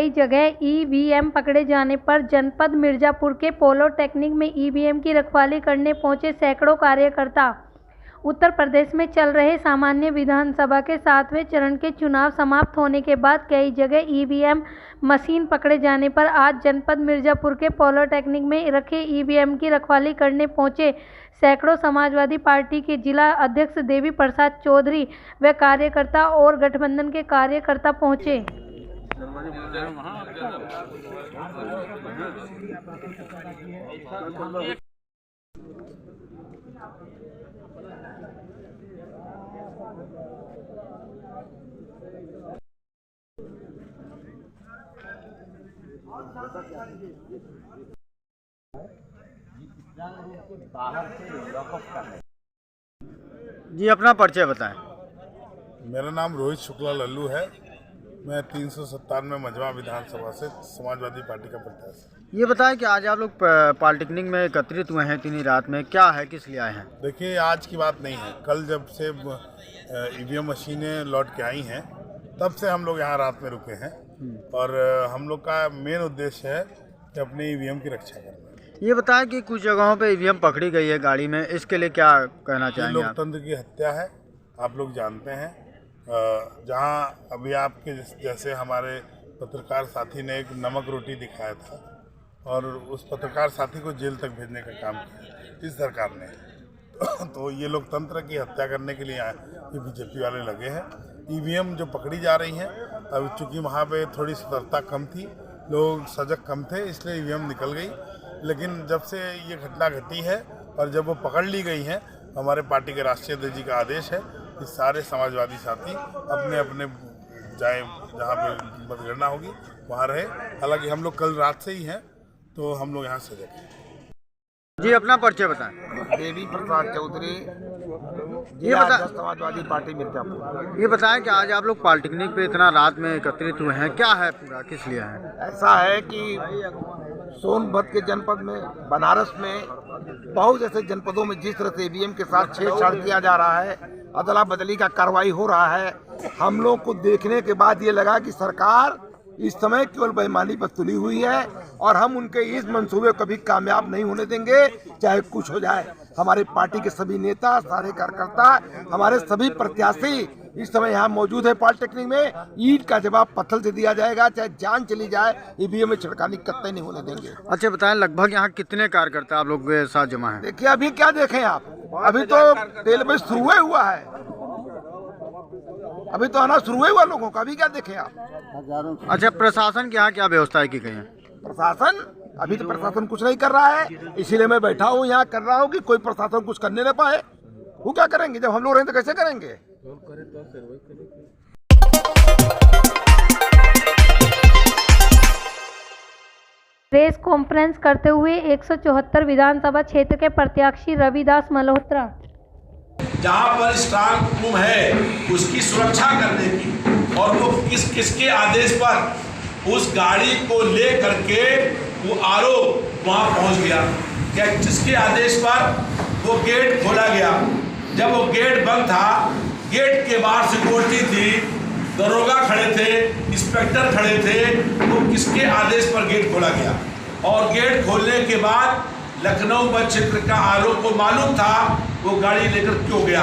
कई जगह ईवीएम पकड़े जाने पर जनपद मिर्जापुर के पॉलिटेक्निक में ईवीएम की रखवाली करने पहुंचे सैकड़ों कार्यकर्ता। उत्तर प्रदेश में चल रहे सामान्य विधानसभा के 7वें चरण के चुनाव समाप्त होने के बाद कई जगह ईवीएम मशीन पकड़े जाने पर आज जनपद मिर्जापुर के पॉलिटेक्निक में रखे ईवीएम की रखवाली करने पहुंचे सैकड़ों समाजवादी पार्टी के जिला अध्यक्ष देवी प्रसाद चौधरी व कार्यकर्ता और गठबंधन के कार्यकर्ता पहुंचे। जी, अपना परिचय बताएं। मेरा नाम रोहित शुक्ला लल्लू है। मैं 397 मझवा विधानसभा से समाजवादी पार्टी का प्रत्याशी। ये बताएं कि आज आप लोग पॉलिटेक्निक में एकत्रित हुए हैं 3 रात में, क्या है, किस लिए आए हैं? देखिए, आज की बात नहीं है। कल जब से ईवीएम मशीनें लौट के आई हैं तब से हम लोग यहाँ रात में रुके हैं और हम लोग का मेन उद्देश्य है कि अपने ईवीएम की रक्षा करना। ये बताएं कि कुछ जगहों पे ईवीएम पकड़ी गई है गाड़ी में, इसके लिए क्या कहना चाहेंगे? लोकतंत्र की हत्या है, आप लोग जानते हैं। जहाँ अभी आपके जैसे हमारे पत्रकार साथी ने एक नमक रोटी दिखाया था और उस पत्रकार साथी को जेल तक भेजने का काम किया इस सरकार ने। तो ये लोकतंत्र की हत्या करने के लिए ये बीजेपी वाले लगे हैं। ईवीएम जो पकड़ी जा रही हैं, अब चूँकि वहाँ पे थोड़ी सतर्कता कम थी, लोग सजग कम थे, इसलिए ईवीएम निकल गई। लेकिन जब से ये घटना घटी है और जब वो पकड़ ली गई हैं, हमारे पार्टी के राष्ट्रीय अध्यक्ष जी का आदेश है कि सारे समाजवादी साथी अपने अपने जाए जहाँ पे मतगणना होगी वहाँ रहे। हालांकि हम लोग कल रात से ही हैं, तो हम लोग यहाँ सजग हैं। जी, अपना परिचय बताएं। देवी प्रसाद चौधरी, ये बता समाजवादी पार्टी मिर्जापुर। ये बताएं कि आज आप लोग पॉलिटेक्निक पे इतना रात में एकत्रित हुए हैं, क्या है पूरा, किस लिए है? ऐसा है कि सोनभद्र के जनपद में, बनारस में, बहुत ऐसे जनपदों में जिस तरह से ईवीएम के साथ छेड़छाड़ किया जा रहा है, अदला बदली का कार्रवाई हो रहा है, हम लोग को देखने के बाद ये लगा कि सरकार इस समय केवल बेईमानी पर तुली हुई है और हम उनके इस मंसूबे को कभी कामयाब नहीं होने देंगे, चाहे कुछ हो जाए। हमारे पार्टी के सभी नेता, सारे कार्यकर्ता, हमारे सभी प्रत्याशी इस समय यहाँ मौजूद है। पॉलिटेक्निक में ईंट का जवाब पत्थर से दिया जाएगा, चाहे जान चली जाए, ईवीएम में छिड़कानी कतई नहीं होने देंगे। अच्छा बताएं, लगभग यहाँ कितने कार्यकर्ता आप लोग के साथ जमा हैं? देखिए, अभी क्या देखें आप, अभी तो तेल में शुरू हुआ है, अभी तो आना शुरू हुआ लोगों का, अभी क्या देखें आप। अच्छा, प्रशासन के यहाँ क्या व्यवस्थाएं की गई हैं? प्रशासन, अभी तो प्रशासन कुछ नहीं कर रहा है, इसीलिए मैं बैठा हूँ यहाँ कर रहा हूँ कि कोई प्रशासन कुछ करने न पाए। वो क्या करेंगे, जब हम लोग रहेंगे तो कैसे करेंगे? प्रेस कॉन्फ्रेंस करते हुए 174 विधानसभा क्षेत्र के प्रत्याशी रविदास मल्होत्रा। जहाँ पर स्ट्रांग रूम है उसकी सुरक्षा करने की, और वो किसके आदेश पर उस गाड़ी को ले करके वो आरोप वहाँ पहुँच गया, क्या जिसके आदेश पर वो गेट खोला गया। जब वो गेट बंद था, गेट के बाहर सिक्योरिटी थी, दरोगा खड़े थे, इंस्पेक्टर खड़े थे, तो किसके आदेश पर गेट खोला गया। और गेट खोलने के बाद लखनऊ वन क्षेत्र का आरोप को मालूम था, वो गाड़ी लेकर क्यों गया।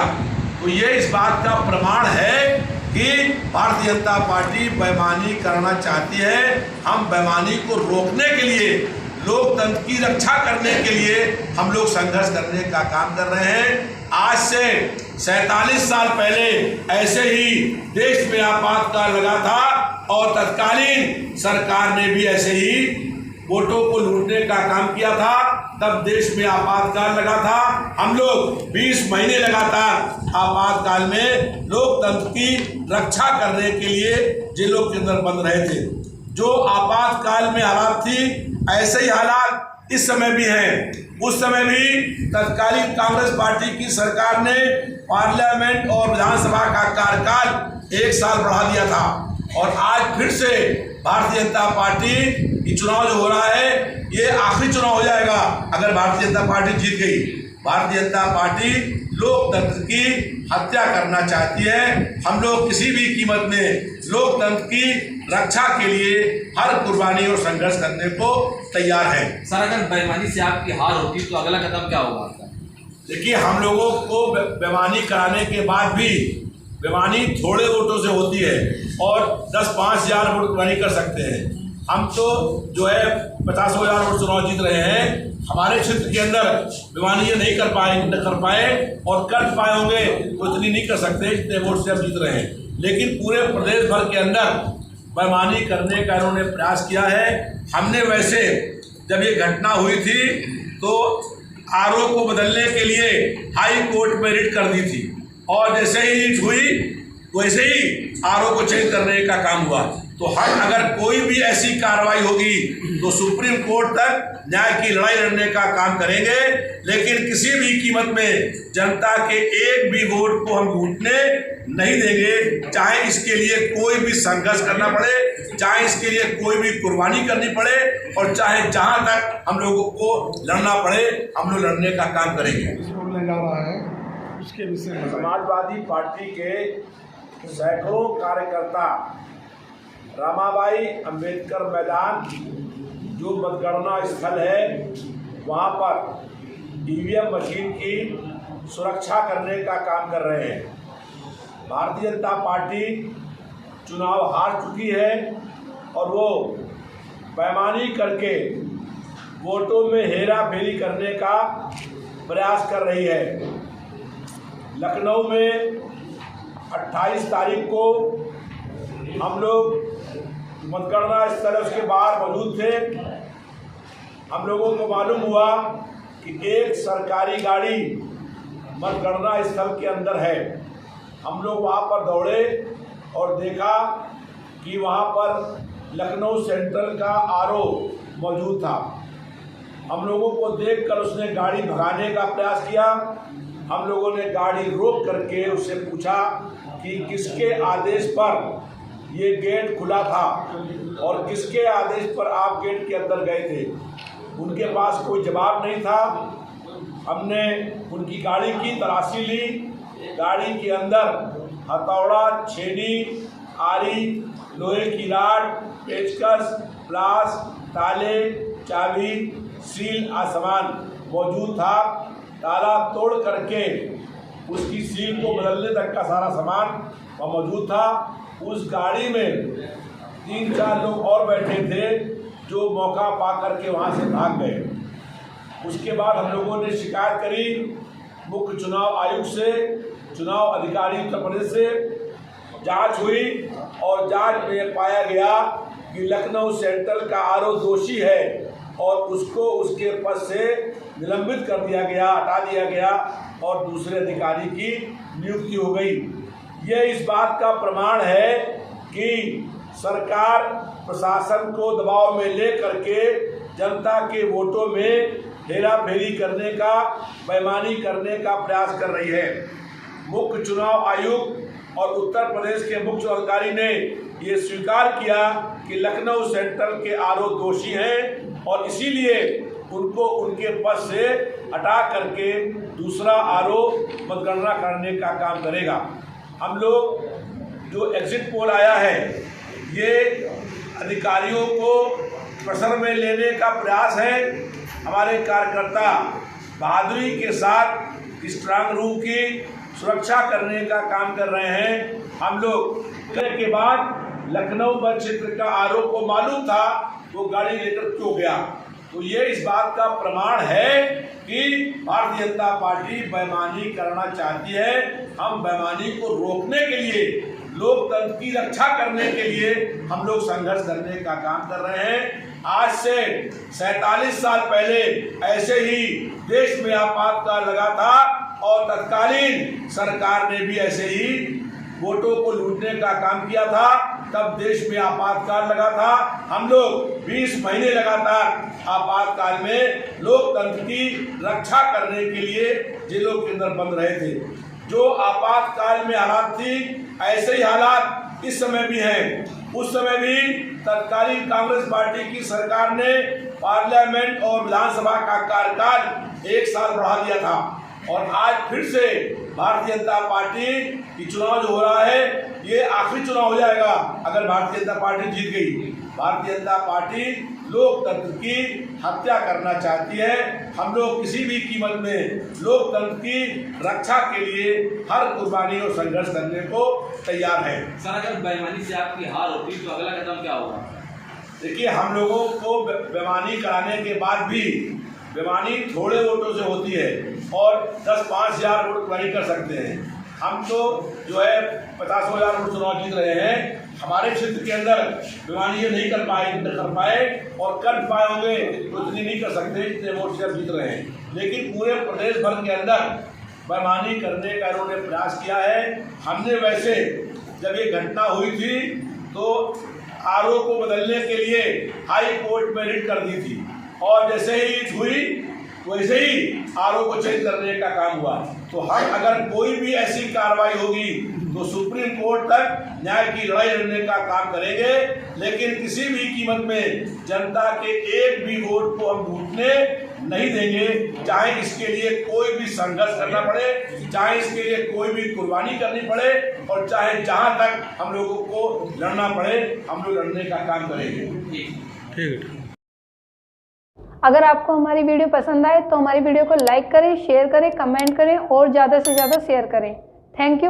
तो ये इस बात का प्रमाण है कि भारतीय जनता पार्टी बेईमानी करना चाहती है। हम बेईमानी को रोकने के लिए, लोकतंत्र की रक्षा करने के लिए हम लोग संघर्ष करने का काम कर रहे हैं। आज से 47 साल पहले ऐसे ही देश में आपातकाल लगा था और तत्कालीन सरकार ने भी ऐसे ही वोटों को लूटने का काम किया था, तब देश में आपातकाल लगा था। हम लोग 20 महीने लगातार आपातकाल में लोकतंत्र की रक्षा करने के लिए जेलों के अंदर बंद रहे थे। जो आपातकाल में हालात थी, ऐसे ही हालात इस समय भी हैं। उस समय भी तत्कालीन कांग्रेस पार्टी की सरकार ने पार्लियामेंट और विधानसभा का कार्यकाल 1 साल बढ़ा दिया था, और आज फिर से भारतीय जनता पार्टी ये चुनाव जो हो रहा है, ये आखिरी चुनाव हो जाएगा अगर भारतीय जनता पार्टी जीत गई। भारतीय जनता पार्टी लोकतंत्र की हत्या करना चाहती है। हम लोग किसी भी कीमत में लोकतंत्र की रक्षा के लिए हर कुर्बानी और संघर्ष करने को तैयार हैं। सर, अगर बेईमानी से आपकी हार होती तो अगला कदम क्या होगा आपका? देखिए, हम लोगों को बेईमानी कराने के बाद भी बेईमानी थोड़े वोटों से होती है और 10-5 हज़ार वोट बेईमानी कर सकते हैं। हम तो जो है 50,000 वोट चुनाव जीत रहे हैं। हमारे क्षेत्र के अंदर बेईमानी ये नहीं कर पाए और कर पाए होंगे तो इतनी नहीं कर सकते जितने वोट से हम जीत रहे हैं। लेकिन पूरे प्रदेश भर के अंदर बेईमानी करने का इन्होंने प्रयास किया है। हमने वैसे जब ये घटना हुई थी तो आरओ को बदलने के लिए हाई कोर्ट में रिट कर दी थी और जैसे ही रिट हुई वैसे ही आरओ को चेंज करने का काम हुआ। तो हम अगर कोई भी ऐसी कार्रवाई होगी तो सुप्रीम कोर्ट तक न्याय की लड़ाई लड़ने का काम करेंगे, लेकिन किसी भी कीमत में जनता के एक भी वोट को हम टूटने नहीं देंगे। चाहे इसके लिए कोई भी संघर्ष करना पड़े, चाहे इसके लिए कोई भी कुर्बानी करनी पड़े और चाहे जहां तक हम लोगों को लड़ना पड़े, हम लोग लड़ने का काम करेंगे। बोलने जा रहा है उसके विषय में समाजवादी पार्टी के सैकड़ों कार्यकर्ता रामाबाई अंबेडकर मैदान जो मतगणना स्थल है वहाँ पर ईवीएम मशीन की सुरक्षा करने का काम कर रहे हैं। भारतीय जनता पार्टी चुनाव हार चुकी है और वो बेईमानी करके वोटों में हेरा फेरी करने का प्रयास कर रही है। लखनऊ में 28 तारीख को हम लोग मतगणना स्थल उसके बाहर मौजूद थे। हम लोगों को मालूम हुआ कि एक सरकारी गाड़ी मतगणना स्थल के अंदर है। हम लोग वहाँ पर दौड़े और देखा कि वहाँ पर लखनऊ सेंट्रल का आरओ मौजूद था। हम लोगों को देखकर उसने गाड़ी भगाने का प्रयास किया। हम लोगों ने गाड़ी रोक करके उससे पूछा कि किसके आदेश पर ये गेट खुला था और किसके आदेश पर आप गेट के अंदर गए थे। उनके पास कोई जवाब नहीं था। हमने उनकी गाड़ी की तलाशी ली। गाड़ी के अंदर हथौड़ा, छेनी, आरी, लोहे की राड, पेचकस, प्लास, ताले, चाबी, सील आदि सामान मौजूद था। ताला तोड़ करके उसकी सील को बदलने तक का सारा सामान वहाँ मौजूद था। उस गाड़ी में 3-4 लोग और बैठे थे जो मौका पा करके वहाँ से भाग गए। उसके बाद हम लोगों ने शिकायत करी मुख्य चुनाव आयुक्त से, चुनाव अधिकारी उत्तर प्रदेश से। जांच हुई और जांच में पाया गया कि लखनऊ सेंट्रल का आरओ दोषी है और उसको उसके पद से निलंबित कर दिया गया, हटा दिया गया और दूसरे अधिकारी की नियुक्ति हो गई। ये इस बात का प्रमाण है कि सरकार प्रशासन को दबाव में ले करके जनता के वोटों में हेरा फेरी करने का, बेईमानी करने का प्रयास कर रही है। मुख्य चुनाव आयुक्त और उत्तर प्रदेश के मुख्य अधिकारी ने ये स्वीकार किया कि लखनऊ सेंट्रल के आरओ दोषी हैं और इसीलिए उनको उनके पद से हटा करके दूसरा आरओ मतगणना करने का काम करेगा। हम लोग जो एग्जिट पोल आया है ये अधिकारियों को प्रेशर में लेने का प्रयास है। हमारे कार्यकर्ता बहादुरी के साथ स्ट्रांग रूम की सुरक्षा करने का काम कर रहे हैं। हम लोग के बाद लखनऊ वन क्षेत्र का आरोप को मालूम था वो गाड़ी लेकर क्यों गया, तो ये इस बात का प्रमाण है कि भारतीय जनता पार्टी बेईमानी करना चाहती है। हम बेईमानी को रोकने के लिए, लोकतंत्र की रक्षा करने के लिए हम लोग संघर्ष करने का काम कर रहे हैं। आज से 47 साल पहले ऐसे ही देश में आपातकाल लगा था और तत्कालीन सरकार ने भी ऐसे ही वोटों को लूटने का काम किया था। तब देश में आपातकाल लगा था। हम लोग 20 महीने लगातार आपातकाल में लोकतंत्र की रक्षा करने के लिए जेलों के अंदर बंद रहे थे। जो आपातकाल में हालात थी ऐसे ही हालात इस समय भी हैं। उस समय भी तत्कालीन कांग्रेस पार्टी की सरकार ने पार्लियामेंट और विधानसभा का कार्यकाल 1 साल बढ़ा दिया था और आज फिर से भारतीय जनता पार्टी की चुनाव जो हो रहा है ये आखिरी चुनाव हो जाएगा अगर भारतीय जनता पार्टी जीत गई। भारतीय जनता पार्टी लोकतंत्र की हत्या करना चाहती है। हम लोग किसी भी कीमत में लोकतंत्र की रक्षा के लिए हर कुर्बानी और संघर्ष करने को तैयार है। सर अगर बेईमानी से आपकी हार होती तो अगला कदम क्या होगा? देखिए, हम लोगों को बेईमानी कराने के बाद भी बेईमानी थोड़े वोटों से होती है और 10-5 हज़ार वोट नहीं कर सकते हैं। हम तो जो है 50,000 वोट चुनाव जीत रहे हैं। हमारे क्षेत्र के अंदर बेईमानी ये नहीं कर पाए और कर पाए होंगे तो इतनी नहीं कर सकते जितने वोट से जीत रहे हैं। लेकिन पूरे प्रदेश भर के अंदर बेईमानी करने का इन्होंने प्रयास किया है। हमने वैसे जब ये घटना हुई थी तो आरओ को बदलने के लिए हाई कोर्ट में रिट कर दी थी और जैसे ही हुई वैसे ही आरओ को चेंज करने का काम हुआ। तो हम अगर कोई भी ऐसी कार्रवाई होगी तो सुप्रीम कोर्ट तक न्याय की लड़ाई लड़ने का काम करेंगे, लेकिन किसी भी कीमत में जनता के एक भी वोट को हम टूटने नहीं देंगे। चाहे इसके लिए कोई भी संघर्ष करना पड़े, चाहे इसके लिए कोई भी कुर्बानी करनी पड़े और चाहे जहां तक हम लोगों को लड़ना पड़े हम लोग लड़ने का काम करेंगे। ठीक है। अगर आपको हमारी वीडियो पसंद आए तो हमारी वीडियो को लाइक करें, शेयर करें, कमेंट करें और ज़्यादा से ज़्यादा शेयर करें। Thank you.